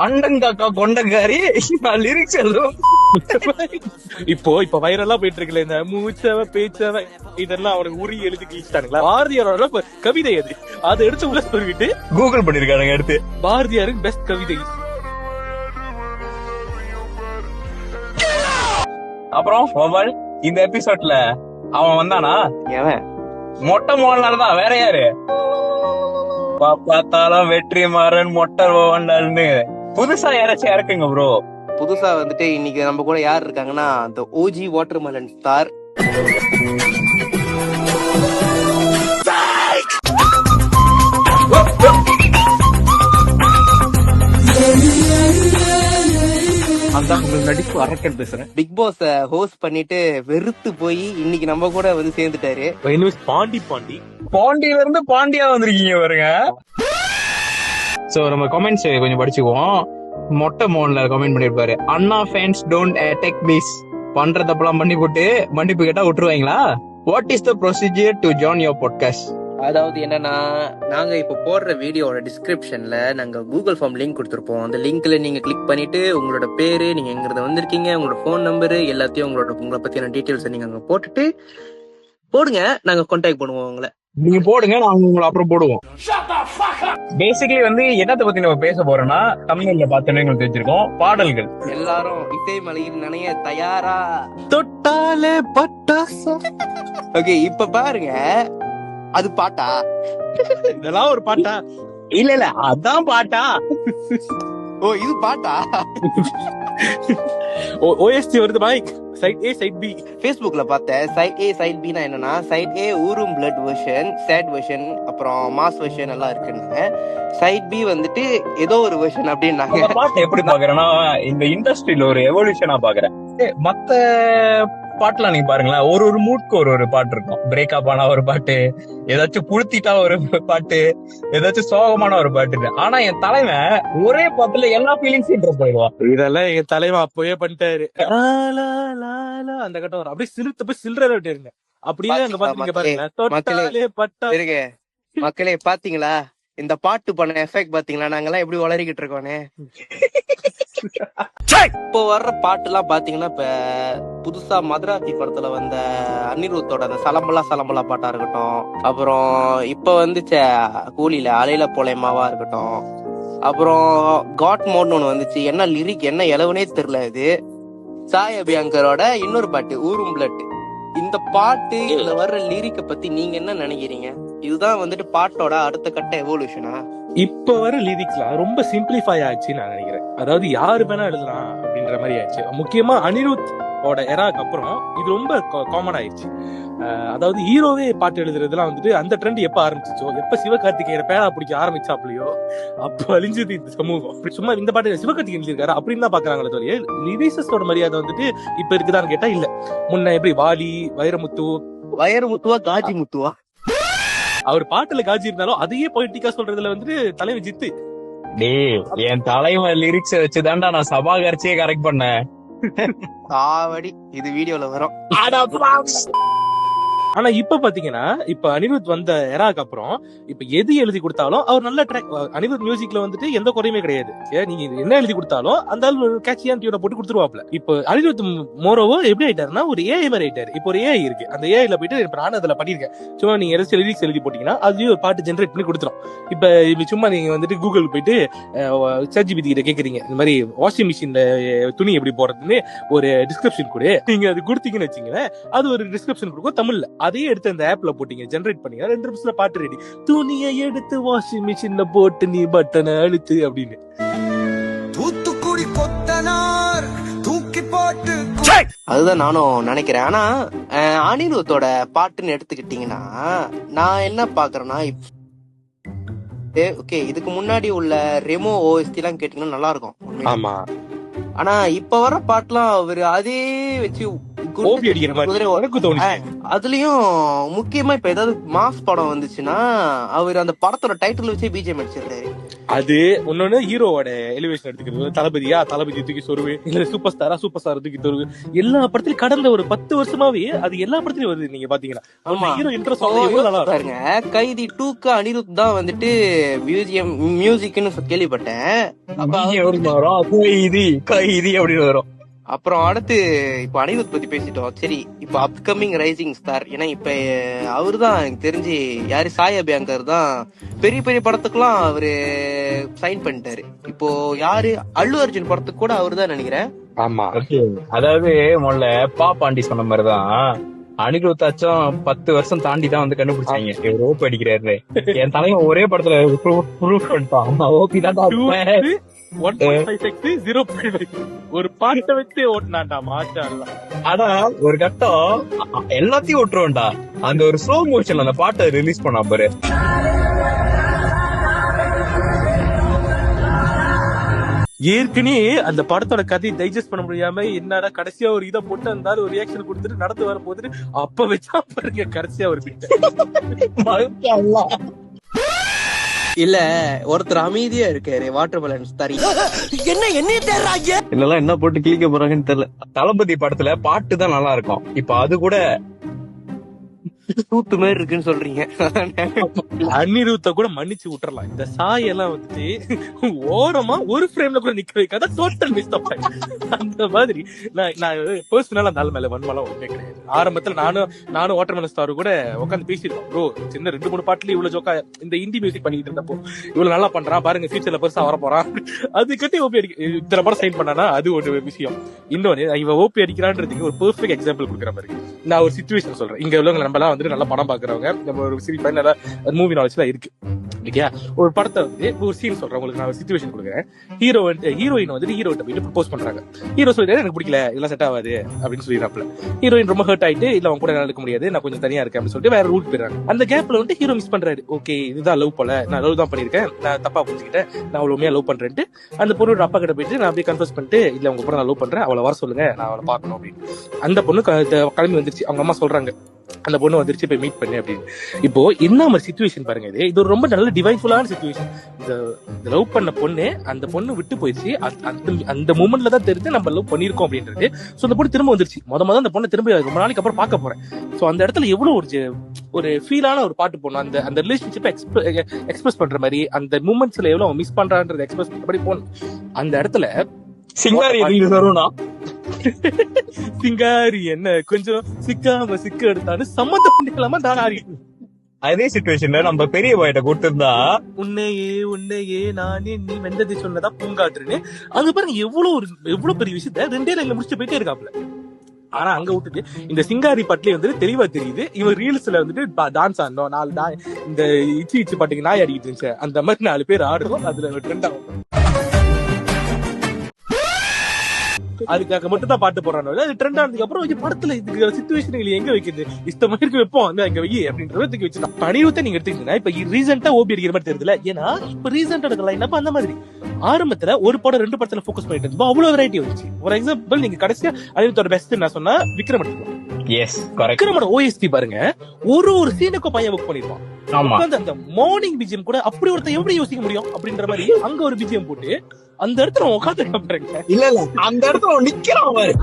அண்டங்காக்கா கொண்டங்காரி lyrics எழுதும். இப்ப வைரலா போயிட்டு இருக்குல்ல இந்த மூச்சவ பேச்சவ இதெல்லாம் அவனுக்கு உரி எழுதி கிழிச்சிட்டானுங்களா. பாரதியாரோட கவிதை அதை எடுத்து உள்ள சொல்லிட்டு கூகுள் பண்ணிருக்கானுங்க எடுத்து. பாரதியாருக்கு பெஸ்ட் கவிதை. அப்புறம் மொபைல் இந்த எபிசோட்ல அவன் வந்தானா? மொட்டை மோகன்லால் தான், வேற யாரு? பார்த்தாலும் வெற்றி மாறன் மொட்டை மோகன்லால்னு புதுசா யாராச்சும் இருக்குங்க ப்ரோ? புதுசா வந்துட்டு இன்னைக்கு நம்ம கூட யார் இருக்காங்கன்னா அந்த ஓஜி வாட்டர்மெலன் ஸ்டார் நடிப்பு அரக்கன் பேசுறேன். பிக் பாஸ் ஹோஸ்ட் பண்ணிட்டு வெறுத்து போய் இன்னைக்கு நம்ம கூட வந்து சேர்ந்துட்டாரு. பாண்டியில இருந்து பாண்டியா வந்திருக்கீங்க பாருங்க. சோ நம்ம கமெண்ட்ஸ் கொஞ்சம் படிச்சுக்குவோம். மொட்டை மோகன்லால் கமெண்ட் பண்ணிருப்பாரு, அண்ணா ஃபேன்ஸ் டோன்ட் அட்டாக் மீஸ். பண்ற தப்பெல்லாம் பண்ணி போட்டு மன்னிப்பு கேட்டா விட்டுருவாங்களா? What is the procedure to join your podcast? அதாவது என்னன்னா, நாங்க இப்ப போடுற வீடியோட டிஸ்கிரிப்ஷன்ல நாங்க கூகுள் ஃபார்ம் லிங்க் கொடுத்துருப்போம். அந்த லிங்க்ல நீங்க கிளிக் பண்ணிட்டு உங்களோட பேரு, நீங்க எங்க வந்திருக்கீங்க, உங்களோட போன் நம்பரு எல்லாத்தையும் உங்களை பத்தியான டீடைல்ஸ் நீங்க அங்க போட்டுட்டு போடுங்க. நாங்க கான்டாக்ட் பண்ணுவோம் உங்களை. நீங்க போடுங்க, நாங்க உங்களை அப்புறம் போடுவோம். பேசிக்கலி வந்து என்னத்தை பத்தி நம்ம பேச போறோம்னா, தமிழ்ல பார்த்தோன்னே உங்களுக்கு தெரிஞ்சிருக்கோம், பாடல்கள். எல்லாரும் இசை மலையில் நனைய தயாரா? தொட்டாலே பட்டாசம். ஓகே, இப்ப பாருங்க, அது பாட்டா? இதெல்லாம் ஒரு பாட்டா? இல்ல அதான் பாட்டா. ஓ, இது பாட்டா? ஓஎஸ்டி வருது மைக். சைட் ஏ சைட் பி. ஃபேஸ்புக்ல பார்த்தேன். சைட் ஏ சைட் பினா என்னன்னா, சைட் ஏ ஊரும் பிளட் வெர்ஷன், சேட் வெர்ஷன், அப்புறம் மாஸ் வெர்ஷன் எல்லாம் இருக்குன்னு. சைட் பி வந்துட்டு ஏதோ ஒரு வெர்ஷன் அப்படின்னாங்க. பாட்டு எப்படி பாக்குறேன்னா, இந்த இண்டஸ்ட்ரியில ஒரு எவல்யூஷனா பாக்குறேன். மத்த பாட்டுலாம் நீங்க பாருங்களேன், ஒரு மூட்க்கு ஒரு பாட்டு இருக்கும். பிரேக்கப் ஆனா ஒரு பாட்டு, ஏதாச்சும் புழுத்திட்டா ஒரு பாட்டு, ஏதாச்சும் சோகமான ஒரு பாட்டு. ஆனா என் தலைவன் ஒரே பாட்டுல எல்லா ஃபீலிங்ஸையும் ட்ராப் பண்ணிடுவான். இதெல்லாம் எங்க தலைவன் அப்பவே பண்ணிட்டாரு. அந்த கட்டம் வரும், அப்படியே சிலுத்து போய் சில்லற விட்டு அப்படியே அங்க பாருங்க. மக்களே பாத்தீங்களா இந்த பாட்டு பண்ண எஃபெக்ட்? பாத்தீங்களா நாங்கெல்லாம் எப்படி வளரிக்கிட்டு இருக்கோன்னு. இப்போ வர்ற பாட்டு எல்லாம் பாத்தீங்கன்னா, இப்ப புதுசா மதுராத்தி படத்துல வந்த அனிருத்தோட அந்த சலம்பலா பாட்டா இருக்கட்டும், அப்புறம் இப்ப வந்து கூலியில அலையில போலேமாவா இருக்கட்டும், அப்புறம் காட் மோட்னு ஒண்ணு வந்துச்சு. என்ன லிரிக், என்ன எலவனே தெரியல. இது சாய் அபியங்கரோட இன்னொரு பாட்டு ஊரும் பிளட். இந்த பாட்டு, இதுல வர்ற லிரிக்க பத்தி நீங்க என்ன நினைக்கிறீங்க? இதுதான் வந்துட்டு பாட்டோட அடுத்த கட்ட எவல்யூஷனா? இப்ப வர லிரிக்ஸ்லாம் ரொம்ப சிம்பிளிஃபை ஆச்சு நான் நினைக்கிறேன். அதாவது யாரு வேணா எழுதலாம் அப்படின்ற மாதிரி ஆயிடுச்சு. முக்கியமா அனிருத் எராக்கு அப்புறம் இது ரொம்ப காமன் ஆயிடுச்சு. அதாவது ஹீரோவே பாட்டு எழுதுறதுலாம் வந்துட்டு அந்த ட்ரெண்ட் எப்ப ஆரம்பிச்சிச்சோ, எப்ப சிவகார்த்திகேயனை பேரா பிடிக்க ஆரம்பிச்சாப்லையோ அப்ப அழிஞ்சது இந்த சமூகம். சும்மா இந்த பாட்டு சிவகார்த்திகேயன் எழுதியிருக்காரு அப்படின்னு தான் பாக்குறாங்களே தவிர லிரிக்ஸோட மரியாதை வந்துட்டு இப்ப இருக்குதான்னு கேட்டா இல்ல. முன்ன எப்படி வாலி, வைரமுத்துவா காஜி முத்துவா அவர் பாட்டுல காஜி இருந்தாலும் அதையே பொலிட்டிக்கா சொல்றதுல வந்துட்டு தலைவன் ஜித்து. என் தலைவன் லிரிக்ஸ் வச்சுதான்டா நான் சபாகரிச்சியே கரெக்ட் பண்ணேன். காவடி இது வீடியோல வரும். ஆனா இப்ப பாத்தீங்கன்னா, இப்ப அனிருத் வந்த எராக்கு அப்புறம் இப்ப எது எழுதி கொடுத்தாலும் அவர் நல்ல ட்ராக். அனிருத் மியூசிக்ல வந்துட்டு எந்த குறையுமே கிடையாது. நீங்க என்ன எழுதி கொடுத்தாலும் அந்த கேட்சியான டியூனை போட்டு கொடுத்துருவாப்ல. இப்ப அனிருத் மோரோவோ எப்படி ஆயிட்டாருன்னா ஒரு ஏஐ மாதிரி ஆயிட்டாரு. இப்ப ஒரு ஏஐ இருக்கு, அந்த ஏஐல போயிட்டு இப்ப நானும் அதுல பண்ணிருக்கேன். சும்மா நீங்க ஏதாச்சும் லிரிக்ஸ் எழுதி போட்டீங்கன்னா அதுலயும் ஒரு பாட்டு ஜென்ரேட் பண்ணி கொடுத்துரும். இப்ப சும்மா நீங்க வந்துட்டு கூகுள் போயிட்டு ChatGPT கிட்ட கேக்குறீங்க, இந்த மாதிரி வாஷிங் மிஷின்ல துணி எப்படி போடுறதுன்னு ஒரு டிஸ்கிரிப்ஷன் கூட நீங்க அது கொடுத்தீங்கன்னு வச்சுங்களேன், அது ஒரு டிஸ்கிரிப்ஷன் கொடுக்கும் தமிழ்ல. அதையே எடுத்து அந்த ஆப்ல போட்டீங்க, ஜெனரேட் பண்ணீங்க, 2 நிமிஷத்துல பாட்டு ரெடி. துணியை எடுத்து வாஷிங் மிஷின்ல போட்டு நீ பட்டனை அழுத்து அப்படின்னு. தூத்துக்குடி கொத்தனார் தூக்கி போட்டு. அதுதான் நானும் நினைக்கிறேன். ஆனா அனிருத்தோட பாட்டுன்னு எடுத்துக்கிட்டீங்கன்னா, நான் என்ன பாக்குறேன்னா, ஓகே இதுக்கு முன்னாடி உள்ள ரெமோ ஓஎஸ்டி எல்லாம் கேட்டீங்கன்னா நல்லா இருக்கும். ஆமா. ஆனா இப்ப வர பாட்டுலாம் அவரு அதே வச்சு அதுலயும் முக்கியமா இப்ப ஏதாவது மாஸ் படம் வந்துச்சுன்னா அவர் அந்த படத்தோட டைட்டில் வச்சு பிஜிஎம் அடிச்சிருக்காரு. அது இன்னொன்னு ஹீரோவோட எலிவேஷன் எடுத்துக்கிறது. தளபதியா தளபதி தூக்கி சொருவு, இல்ல சூப்பர் ஸ்டாரா சூப்பர் ஸ்டார் தூக்கி சொருவு. எல்லா படத்துலயும் கடந்த ஒரு 10 வருஷமாவே அது எல்லா படத்துலயும் வருது. நீங்க பாத்தீங்கன்னா ஹீரோ இன்ட்ரெஸ்ட் நல்லா பாருங்க. கைதி 2க்கு அனிருத் தான் வந்துட்டு மியூசிக்னு கேள்விப்பட்டேன். கைதி அப்படின்னு வரும். அப்புறம் அடுத்து இப்ப அனிருத் பத்தி பேசிட்டோம். சரி, இப்ப அப்கமிங் ரைசிங் ஸ்டார், ஏன்னா இப்ப அவரு தான் எனக்கு தெரிஞ்சு யாரு சாய் அபியங்கர் தான் பெரிய பெரிய படத்துக்குலாம் அவரு சைன் பண்ணிட்டாரு. இப்போ யாரு அல்லு அர்ஜுன் படத்துக்கு கூட அவரு தான் நினைக்கிறேன். ஆமா, அதாவது முதல்ல பாண்டி சொன்ன மாதிரிதான் அனிருத்தாச்சும் 10 வருஷம் தாண்டி தான் வந்து கண்டுபிடிச்சாங்க இவர் ஓப்பு அடிக்கிறாரு. என் தலைவன் ஒரே படத்துல ப்ரூவ் பண்ணிட்டான். ஓபி தான் ஒரு பாட்டை வச்சு ஓட்டினாண்டா மாஷா அல்லாஹ். ஆனா ஒரு கட்டம் எல்லாத்தையும் ஓட்டுருவோம்டா. அந்த ஒரு ஸ்லோ மோஷன்ல அந்த பாட்டை ரிலீஸ் பண்ணா பாரு. ஏற்கனவே அந்த படத்தோட கதையை டைஜஸ்ட் பண்ண முடியாம என்னடா கடைசியா ஒரு இதை போட்டு இருந்தாலும் ஒரு ரியாக்ஷன் கொடுத்துட்டு நடந்து வர போது அப்ப வச்சா பாருங்க கடைசியா ஒரு இல்ல ஒருத்தர் அமைதியா இருக்காரு, வாட்டர் பேலன்ஸ் தரி இல்ல என்ன போட்டு கிளிக்க போறாங்கன்னு தெரியல. தளபதி படத்துல பாட்டு தான் நல்லா இருக்கும். இப்ப அது கூட சூத்து மாதிரி இருக்குன்னு சொல்றீங்க. அனிருத்த கூட மன்னிச்சு விட்டுறலாம். இந்த சாய் எல்லாம் வந்துட்டு ஓரமா ஒரு ஃப்ரேம்ல கூட நிக்க வைக்காத டோட்டல் மிஸ் ஆஃப். அந்த மாதிரி நான் பர்சனலா அந்த ஆள் மேல வன்மலாம் ஒண்ணுமே கிடையாது. ஆரம்பத்துல நானும் வாட்டர்மெலன் ஸ்டார் கூட உட்காந்து பேசிருக்கோம். ப்ரோ சின்ன 2-3 பாட்டுல இவ்வளவு ஜோக்கா இந்த ஹிந்தி மியூசிக் பண்ணிட்டு இருந்தப்போ இவ்வளவு நல்லா பண்றான் பாருங்க, ஃபியூச்சர்ல பெருசா வர போறான். அது கட்டி ஓபி அடிக்க இத்தனை படம் சைன் பண்ணானா அது ஒரு விஷயம். இன்னொன்னு இவன் ஓபி அடிக்கிறான்றதுக்கு ஒரு பெர்ஃபெக்ட் எக்ஸாம்பிள் கொடுக்குற மாதிரி நான் ஒரு சிச்சுவேஷன் சொல்றேன். இங்க உள்ளவங்க நம்ம எல்லாம் வந்துட்டு நல்லா படம் பாக்குறவங்க, நம்ம ஒரு சிரி நல்லா மூவி நாலேஜ் எல்லாம் இருக்கு இல்லையா. ஒரு படத்தை வந்து ஒரு சீன் சொல்றேன் உங்களுக்கு, நான் ஒரு சிச்சுவேஷன் கொடுக்குறேன். ஹீரோயின் வந்துட்டு ஹீரோட்ட போயிட்டு ப்ரப்போஸ் பண்றாங்க. ஹீரோ சொல்லிட்டு எனக்கு பிடிக்கல, இதெல்லாம் செட் ஆகாது அப்படின்னு சொல்லிடுறாப்ல. ஹீரோயின் ரொம்ப ஹர்ட் ஆயிட்டு இல்ல அவங்க கூட என்னால இருக்க முடியாது, நான் கொஞ்சம் தனியா இருக்கேன் அப்படின்னு சொல்லிட்டு வேற ரூட் போயிடுறாங்க. அந்த கேப்ல வந்து ஹீரோ மிஸ் பண்றாரு. ஓகே இதுதான் லவ் போல, நான் லவ் தான் பண்ணிருக்கேன், நான் தப்பா புரிஞ்சுக்கிட்டேன், நான் அவளை உண்மையா லவ் பண்றேன்ட்டு அந்த பொண்ணோட அப்பா கிட்ட போயிட்டு நான் அப்படியே கன்ஃபர்ஸ் பண்ணிட்டு இல்ல உங்க கூட நான் லவ் பண்றேன், அவளை வர சொல்லுங்க, நான் அவளை பாக்கணும் அப்படின்னு. அந்த பொண்ணு கிளம்பி வந்துருச்சு. அவங்க அம்மா சொல்றாங்க அந்த பொண்ணு வந்துருச்சு போய் மீட் பண்ணு அப்படின்னு. இப்போ என்ன ஒரு சிச்சுவேஷன் பாருங்க, இது ஒரு ரொம்ப நல்ல டிவைன்ஃபுல்லான சிச்சுவேஷன். இந்த லவ் பண்ண பொண்ணு அந்த பொண்ணு விட்டு போயிடுச்சு. அந்த மூமெண்ட்ல தான் தெரிஞ்சு நம்ம லவ் பண்ணிருக்கோம் அப்படின்றது. சோ அந்த பொண்ணு திரும்ப வந்துருச்சு. முத அந்த பொண்ணை திரும்ப ரொம்ப நாளைக்கு அப்புறம் பார்க்க போறேன். சோ அந்த இடத்துல எவ்வளவு ஒரு ஃபீலான ஒரு பாட்டு போடணும். அந்த ரிலேஷன்ஷிப்பை எக்ஸ்பிரஸ் பண்ற மாதிரி அந்த மூமெண்ட்ஸ்ல எவ்வளவு மிஸ் பண்றான்றது எக்ஸ்பிரஸ் பண்ற போகணும். அந்த இடத்துல சிங்காரி சிங்காரி என்ன கொஞ்சம் சிக்காம சிக்க எடுத்தாரு சம்மந்த பண்ணிக்கலாமா தானாரி. அதே சிச்சுவேஷன்ல நம்ம பெரிய பாயிட்ட கொடுத்திருந்தா உன்னையே நானே நீ வெந்ததை சொன்னதா பூங்காற்றுன்னு அது பாருங்க எவ்வளவு பெரிய விஷயத்த 2 லைன்ல முடிச்சுட்டு போயிட்டே இருக்காப்ல. ஆனா அங்க விட்டுட்டு இந்த சிங்காரி பாட்டுலயே வந்துட்டு தெளிவா தெரியுது இவன் ரீல்ஸ்ல வந்துட்டு டான்ஸ் ஆடணும், 4 இந்த இச்சி பாட்டுக்கு நாய் அடிக்கிட்டு இருந்துச்சு அந்த மாதிரி 4 பேர் ஆடுறோம், அதுல ட்ரெண்ட் ஆகும். அதுக்காக மட்டும் தான் பாட்டு போடுறாங்க. அது ட்ரெண்ட் ஆனதுக்கு அப்புறம் படத்துல இதுக்கு சிச்சுவேஷன் எங்க வைக்கிறது இஷ்டமாதிரி வைப்போம் அந்த அங்க வை அப்படின்றத வச்சுட்டா. அனிருத்தை நீங்க எடுத்துக்கிட்டீங்கன்னா இப்ப ரீசெண்டா ஓபி அடிக்கிற மாதிரி தெரியல. ஏன்னா இப்ப ரீசெண்டா எடுக்க லைன் அந்த மாதிரி ஆரம்பத்துல ஒரு படம் 2 படத்துல போக்கஸ் பண்ணிட்டு இருந்தோம், அவ்வளவு வெரைட்டி வந்துச்சு. ஒரு எக்ஸாம்பிள் நீங்க கடைசியா அனிருத்தோட பெஸ்ட் நான் சொன்னா விக்ரம் எடுத்துக்கலாம். விக்ரமோட ஓஎஸ்டி பாருங்க, ஒரு சீனுக்கும் பையன் புக் பண்ணிருப்பான். அந்த மார்னிங் பிஜிஎம் கூட அப்படி ஒருத்தர் எப்படி யோசிக்க முடியும் அப்படின்ற மாதிரி அங்க ஒரு பிஜிஎம் போட்டு அந்த இடத்துல உட்காந்து பாருங்க. இல்ல அந்த இடத்துல நிக்கிறான் பாரு,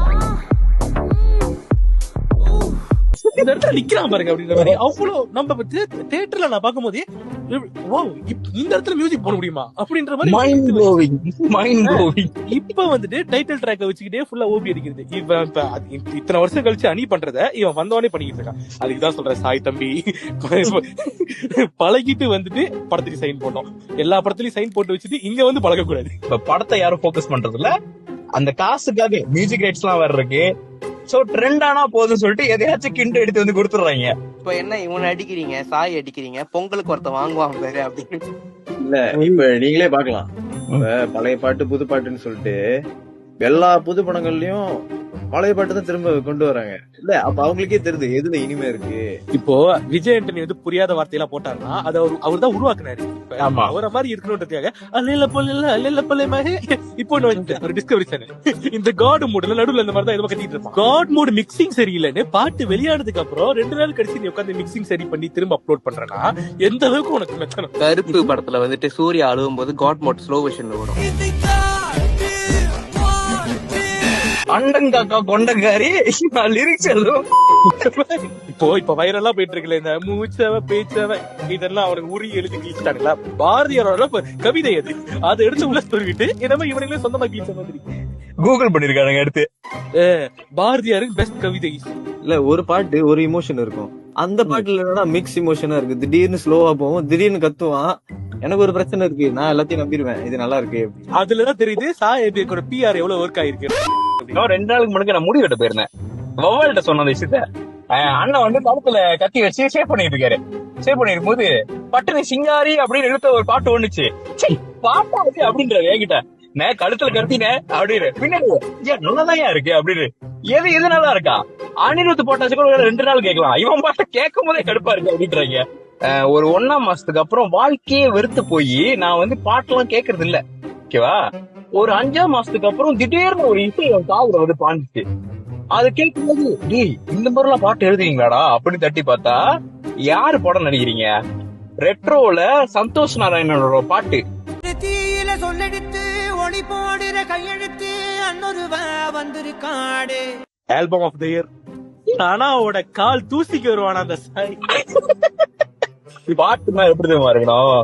இந்த இடத்துல நிக்கிறான் பாருங்க அப்படின்ற மாதிரி அவ்வளவு நம்ம தியேட்டர்ல நான் பார்க்கும் போதே இந்த இடத்துல மியூசிக் போட முடியுமா அப்படின்ற மாதிரி மைண்ட் ப்ளோவிங். இப்ப வந்துட்டு டைட்டில் ட்ராக்க வச்சுக்கிட்டே ஃபுல்லா ஓபி அடிக்கிறது. இவன் இத்தனை வருஷம் கழிச்சு அணி பண்றத இவன் வந்தவனே பண்ணிக்கிட்டு இருக்கான். அதுக்குதான் சொல்ற சாய் தம்பி பழகிட்டு வந்துட்டு படத்துக்கு சைன் போட்டோம். எல்லா படத்துலயும் சைன் போட்டு வச்சுட்டு இங்க வந்து பழக கூடாது. இப்ப படத்தை யாரும் போக்கஸ் பண்றது இல்ல, அந்த காசுக்காக மியூசிக் ரைட்ஸ் எல்லாம் வர்றதுக்கு சோ ட்ரெண்ட் ஆனா போதும் சொல்லிட்டு எதையாச்சும் கிண்டு எடுத்து வந்து கொடுத்துறாங்க. இப்ப என்ன இவனை அடிக்கிறீங்க, சாய் அடிக்கிறீங்க, பொங்கலுக்கு ஒருத்த வாங்குவாங்க பாரு அப்படின்னு. இல்ல இப்ப நீங்களே பாக்கலாம், இப்ப பழைய பாட்டு புது பாட்டுன்னு சொல்லிட்டு எல்லா புது படங்கள்லயும் பழைய பாட்டு தான் திரும்ப கொண்டு வராங்க. இல்ல அப்ப அவங்களுக்கே தெரியுது எதுல இனிமே இருக்கு. இப்போ விஜய் ஆண்டனி வந்து புரியாத வார்த்தையெல்லாம் போட்டாருன்னா அதை அவர் தான் உருவாக்குனாரு. ஆமா. அவரை மாதிரி இருக்கணும்ன்றதுக்காக அல்ல பொல்ல இப்போ ஒரு டிஸ்கவரி சேனல் இந்த காட் மூட்ல நடுவுல இந்த மாதிரி தான் எதுவும் கட்டிட்டு இருப்பான். காட் மூட் மிக்சிங் சரியில்லைன்னு பாட்டு வெளியானதுக்கு அப்புறம் 2 நாள் கழிச்சு நீ உட்காந்து மிக்சிங் சரி பண்ணி திரும்ப அப்லோட் பண்றேன்னா எந்த அளவுக்கு உனக்கு மெத்தனம். கருப்பு படத்துல வந்துட்டு சூர்யா அழுவும் போது காட் மோட் ஸ்லோ வெர்ஷன்ல வரும். அண்டங்காக்கா கொண்டங்காரி லிரிக்ஸ் எழுதும். இப்போ வைரலா போயிட்டு இருக்குல்ல இந்த மூச்சவ பேச்சவ இதெல்லாம் அவனுக்கு உரி எழுதி கிழிச்சிட்டாங்களா. பாரதியாரோட கவிதை அது அதை எடுத்து உள்ள சொல்லிட்டு என்னமோ இவனுங்களே சொந்தமா கிழிச்ச மாதிரி கூகுள் பண்ணிருக்கானுங்க எடுத்து. பாரதியாருக்கு பெஸ்ட் கவிதை. இல்ல ஒரு பாட்டு ஒரு இமோஷன் இருக்கும், அந்த பாட்டுல என்னன்னா மிக்ஸ் இமோஷனா இருக்கு. திடீர்னு ஸ்லோவா போகும், திடீர்னு கத்துவான். எனக்கு ஒரு பிரச்சனை இருக்கு, நான் எல்லாத்தையும் நம்பிடுவேன் இது நல்லா இருக்கு. அதுலதான் தெரியுது சாயபியோட பிஆர் எவ்வளவு ஒர்க் ஆயிருக்கு. 2 நாளுக்கு முன்னாடி நான் முடி வெட்ட போயிருந்தேன். வவ்வால்கிட்ட சொன்ன விஷயத்த அண்ணன் வந்து கழுத்துல கத்தி வச்சு ஷேப் பண்ணிட்டு இருக்காரு. ஷேப் பண்ணிருக்கும் போது பட்டுனு சிங்காரி அப்படின்னு எடுத்த ஒரு பாட்டு ஒண்ணுச்சு. பாப்பா வச்சு அப்படின்றாரு என்கிட்ட. நான் கழுத்துல கத்தினே அப்படின்னு பின்னாடி நல்லாதான் இருக்கு அப்படின்னு. எது நல்லா இருக்கா? அனிருத் போட்டாச்சு கூட 2 நாள் கேட்கலாம், இவன் பாட்ட கேட்கும் போதே கடுப்பா இருக்கு அப்படின்றாங்க. ஒரு 1ஆம் மாசத்துக்கு அப்புறம் வாழ்க்கையே வெறுத்து போய் நான் வந்து பாட்டெல்லாம் கேக்குறது இல்ல. ஓகேவா? ஒரு 5ஆம் மாசத்துக்கு அப்புறம் திடீர்னு ஒரு இசை என் காதுல வந்து பாஞ்சிச்சு. அது கேட்கும்போது டேய் இந்த மாதிரி எல்லாம் பாட்டு எழுதுறீங்களாடா அப்படின்னு தட்டி பார்த்தா யாரு படம் நடிக்கிறீங்க? ரெட்ரோல சந்தோஷ் நாராயணனோட பாட்டு. தீயில சொல்லெடுத்து ஒளி போடுற கையெழுத்து அன்னொருவ வந்திருக்காடு. ஆல்பம் ஆஃப் தி இயர் தானாவோட கால் தூசிக்கு வருவான அந்த சாய் பாட்டுனா எப்படி தெரியுமா இருக்கணும்?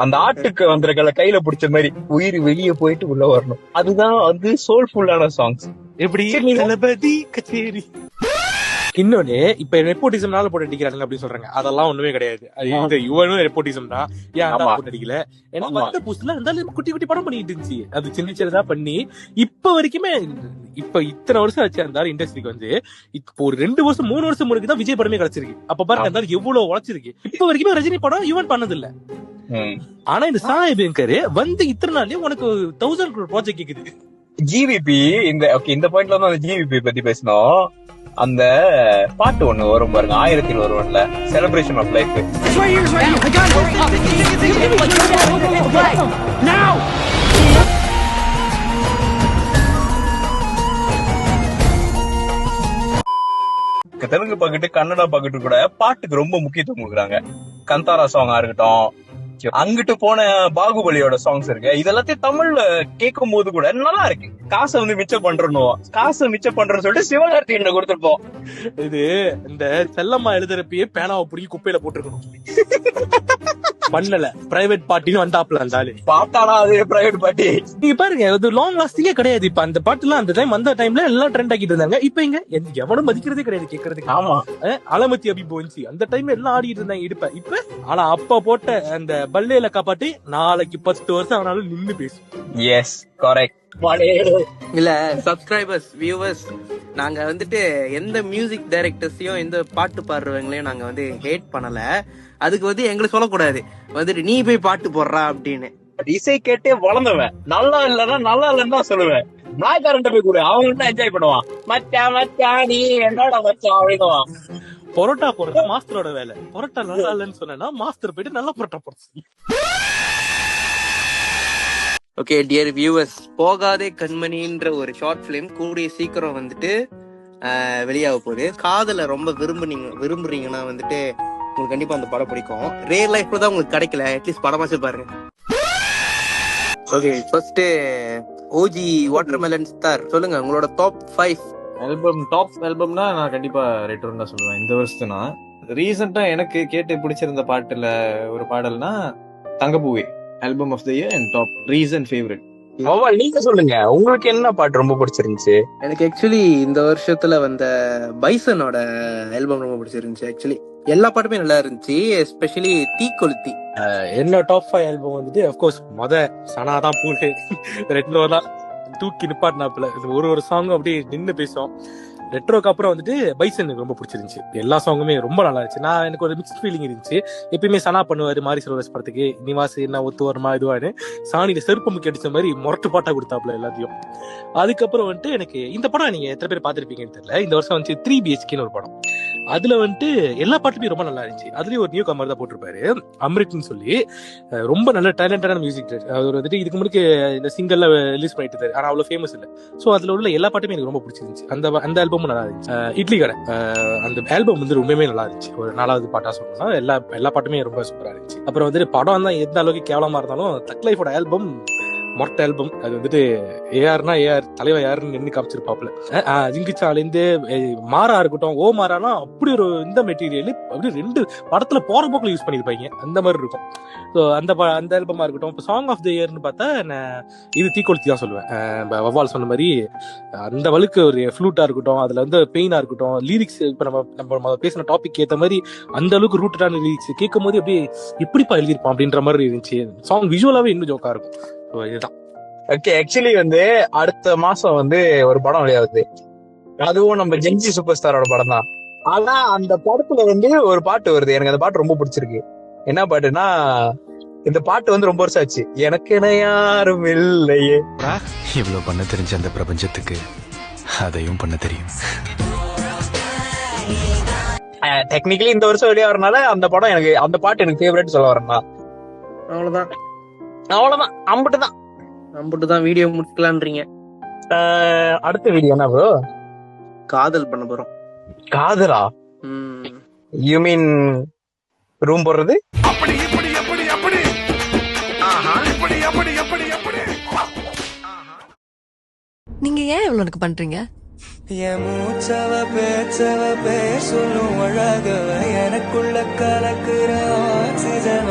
அந்த ஆட்டுக்கு வந்துருக்கல கையில பிடிச்ச மாதிரி உயிர் வெளியே போயிட்டு உள்ள வரணும். அதுதான் வந்து சோல்ஃபுல்லான சாங்ஸ். எப்படி தளபதி கச்சேரி. இன்னொன்னு இப்ப நெப்போட்டிசம்னால போட்டு அடிக்கிறாங்க அப்படின்னு சொல்றாங்க. அதெல்லாம் ஒண்ணுமே கிடையாது. அது இவனும் நெப்போட்டிசம் தான். ஏன் போட்டு அடிக்கல? ஏன்னா வந்த புதுசுல இருந்தாலும் குட்டி குட்டி படம் பண்ணிட்டு இருந்துச்சு. அது சின்ன சின்னதா பண்ணி இப்ப வரைக்குமே இப்ப இத்தனை வருஷம் ஆச்சு இருந்தாலும் இண்டஸ்ட்ரிக்கு வந்து இப்போ ஒரு 2 வருஷம் 3 வருஷம் முன்னாடி தான் விஜய் படமே கிடைச்சிருக்கு. அப்ப பாருங்க இருந்தாலும் எவ்வளவு உழைச்சிருக்கு. இப்ப வரைக்குமே ரஜினி படம் இவன் பண்ணது இல்ல. ஆனா இந்த சாயபேங்கரு வந்து இத்தனை நாள்லயே உனக்கு 1000 crore ப்ராஜெக்ட் கேக்குது. ஜிவிபி இந்த பாயிண்ட்ல வந்து ஜிவிபி பத்தி பேசணும். அந்த பாட்டு ஒண்ணு வரும் பாருங்க, 1001 celebration of life. Telugu packet Kannada packet கூட பாட்டுக்கு ரொம்ப முக்கியத்துவம் கொடுக்குறாங்க. கந்தாரா சாங்கா இருக்கட்டும், அங்கிட்டு போன பாகுபலியோட சாங்ஸ் இருக்கு, இதெல்லாத்தையும் தமிழ்ல கேட்கும் போது கூட நல்லா இருக்கு. காசை வந்து மிச்சம் பண்றோம்னு சொல்லிட்டு சிவகார்த்திகேயன் கொடுத்துருப்போம். இது இந்த செல்லம்மா எழுதுறப்பயே பேனாவை பிடிக்கி குப்பையில போட்டுருக்கணும். பண்ணல பிரைவேட் பார்ட்டின்னு வந்தாப்ல இருந்தாலும் பார்த்தானா அது பிரைவேட் பார்ட்டி. நீங்க பாருங்க அது லாங் லாஸ்டிங்கே கிடையாது. இப்ப அந்த பாட்டு எல்லாம் அந்த டைம் வந்த டைம்ல எல்லாம் ட்ரெண்ட் ஆக்கிட்டு இருந்தாங்க. இப்ப இங்க எவனும் மதிக்கிறதே கிடையாது கேட்கறதுக்கு. ஆமா, அலமத்தி அபி போச்சு அந்த டைம்ல எல்லாம் ஆடிட்டு இருந்தாங்க இடுப்ப. இப்ப ஆனா அப்ப போட்ட அந்த பல்லேல காப்பாட்டி நாளைக்கு 10 வருஷம் ஆனாலும் நின்னு பேசும். Yes correct. இல்ல சப்ஸ்கிரைபர்ஸ் வியூவர்ஸ், நாங்க வந்துட்டு எந்த மியூசிக் டைரக்டர்ஸையும் எந்த பாட்டு பாடுறவங்களையும் நாங்க வந்து ஹேட் பண்ணல. அதுக்கு வந்து எங்களுக்கு சொல்லக்கூடாது வந்துட்டு நீ போய் பாட்டு போடுறா அப்படின்னு. இசை கேட்டே வளர்ந்தவன் நல்லா இல்லன்னு தான் சொல்லுவேன். நாய்க்காரன்ட்ட போய் கூட அவங்க என்ஜாய் பண்ணுவான். மச்சான் நீ என்னோட மச்சான் அப்படின்னுவான். பொரோட்டா போறது மாஸ்டரோட வேலை. பொரோட்டா நல்லா இல்லன்னு சொன்னா மாஸ்டர் போயிட்டு நல்லா பொரோட்டா போடுறது. ஓகே டியர் வியூவர்ஸ், போகாதே கண்மணின்ற ஒரு ஷார்ட் பிலிம் கூடிய சீக்கிரம் வந்துட்டு வெளியாக போகுது. காதல ரொம்ப விரும்புறீங்கன்னா வந்துட்டு உங்களுக்கு கண்டிப்பா அந்த படம் பிடிக்கும். ரியல் லைஃப்ல தான் உங்களுக்கு கிடைக்கல, அட்லீஸ்ட் படமாச்சு பாருங்க. Okay first OG watermelon star சொல்லுங்க உங்களோட டாப் 5 ஆல்பம்னா நான் கண்டிப்பா ரெட்ரோன்னு தான் சொல்லுவேன். இந்த வருஷத்துனா ரீசெண்டா எனக்கு கேட்டு பிடிச்சிருந்த பாட்டுல ஒரு பாடல்னா Thangappoove, album of the year and top recent favourite. நீங்க சொல்லுங்க உங்களுக்கு என்ன பாட்டு ரொம்ப பிடிச்சிருந்துச்சு? எனக்கு ஆக்சுவலி இந்த வருஷத்துல வந்த பைசனோட ஆல்பம் ரொம்ப பிடிச்சிருந்துச்சு. ஆக்சுவலி எல்லா பாட்டுமே நல்லா இருந்துச்சு, எஸ்பெஷலி தீ கொளுத்தி. என்ன டாப் 5 ஆல்பம் வந்துட்டு அப்கோர்ஸ் சனாதான் பூலே ரெட்லோ தான் தூக்கி நிப்பாட்டினாப்புல. ஒரு சாங்கும் அப்படியே நின்னு பேசும். ரெட்ரோக்கு அப்புறம் வந்துட்டு பைசன் எனக்கு ரொம்ப பிடிச்சிருந்துச்சு. எல்லா சாங்குமே ரொம்ப நல்லா இருந்துச்சு. எனக்கு ஒரு மிக்ஸ்ட் ஃபீலிங் இருந்துச்சு. எப்பயுமே சனா பண்ணுவாரு மாரி செல்வராஜ் படத்துக்கு, நிவாஸ் என்ன ஒத்து வருமா இதுவானு சாணியில செருப்பமுக்கு அடிச்ச மாதிரி மொரட்டு பாட்டா கொடுத்தாப்புல எல்லாத்தையும். அதுக்கப்புறம் வந்துட்டு எனக்கு இந்த படம் நீங்க எத்தனை பேர் பார்த்திருப்பீங்கன்னு தெரியல, இந்த வருஷம் வந்து 3 BHKன்னு ஒரு படம். அதுல வந்துட்டு எல்லா பாட்டுமே ரொம்ப நல்லா இருந்துச்சு. அதுலயும் ஒரு நியூ கமர் தான் போட்டிருப்பாரு, அம்ரிட்னு சொல்லி. ரொம்ப நல்ல டேலண்டடான மியூசிக். அவர் வந்துட்டு இதுக்கு முன்னாடி இந்த சிங்கல்ல ரிலீஸ் பண்ணிட்டு இருக்காரு, ஆனா அவ்வளவு ஃபேமஸ் இல்ல. சோ அதுல உள்ள எல்லா பாட்டுமே எனக்கு ரொம்ப பிடிச்சிருந்துச்சு. அந்த ஆல்பமும் நல்லா இருந்துச்சு. இட்லி கடை அந்த ஆல்பம் வந்து ரொம்பவே நல்லா இருந்துச்சு. ஒரு 4வது பாட்டா சொல்லணும்னா எல்லா பாட்டுமே ரொம்ப சூப்பரா இருந்துச்சு. அப்புறம் வந்துட்டு படம் தான் எந்த அளவுக்கு கேவலமா இருந்தாலும் தக் லைஃபோட ஆல்பம் மொட்டை ஆல்பம். அது வந்துட்டு ஏஆர்னா ஏஆர் தலைவர் யாருன்னு நின்று காமிச்சிருப்பாப்ல. ஜிங்கிச்சாலேருந்து மாறா இருக்கட்டும், ஓ மாறானா அப்படி ஒரு இந்த மெட்டீரியல் அப்படி 2 படத்துல போற போக்கில் யூஸ் பண்ணிருப்பாங்க, அந்த மாதிரி இருக்கும். ஸோ அந்த ஆல்பமா இருக்கட்டும். இப்போ சாங் ஆஃப் த இயர்னு பார்த்தா நான் இது தீக்கொளுத்தி தான் சொல்லுவேன். வவ்வால் சொன்ன மாதிரி அந்த வழுக்கு ஒரு ஃப்ளூட்டா இருக்கட்டும், அதுல வந்து பெயினா இருக்கட்டும், லிரிக்ஸ் இப்போ நம்ம பேசின டாபிக் ஏற்ற மாதிரி அந்த அளவுக்கு ரூட்டடான லிரிக்ஸ் கேட்கும் போது அப்படியே எப்படிப்பா எழுதியிருப்பான் அப்படின்ற மாதிரி இருந்துச்சு. சாங் விஷுவலாவே இன்னும் ஜோக்கா இருக்கும். இதுதான். ஓகே, ஆக்சுவலி வந்து அடுத்த மாசம் வந்து ஒரு படம் வெளியாகுது. அதுவும் நம்ம ஜென்ஜி சூப்பர் ஸ்டாரோட படம் தான். ஆனா அந்த படத்துல வந்து ஒரு பாட்டு வருது, எனக்கு அந்த பாட்டு ரொம்ப பிடிச்சிருக்கு. என்ன பாட்டுன்னா, இந்த பாட்டு வந்து ரொம்ப வருஷம் ஆச்சு. எனக்கு என்ன யாரும் இல்லையே. இவ்வளவு பண்ண தெரிஞ்ச அந்த பிரபஞ்சத்துக்கு அதையும் பண்ண தெரியும். டெக்னிக்கலி இந்த வருஷம் வெளியாகிறதுனால அந்த படம் எனக்கு, அந்த பாட்டு எனக்கு ஃபேவரட் சொல்ல வரேன்னா. அவ்வளவுதான் அம்புட்டுதான் வீடியோ முடிக்கலான்றீங்க. அடுத்த வீடியோ என்ன ப்ரோ? காதல் பண்ண போறோம். காதலா? யூ மீன் ரூம் போடுறது? நீங்க ஏன் இவ்வளவு எனக்கு பண்றீங்க? என் மூச்சவ பேச்சவ பேர் சொல்லும் அழகவ எனக்குள்ள கலக்குற ஆக்சிஜன்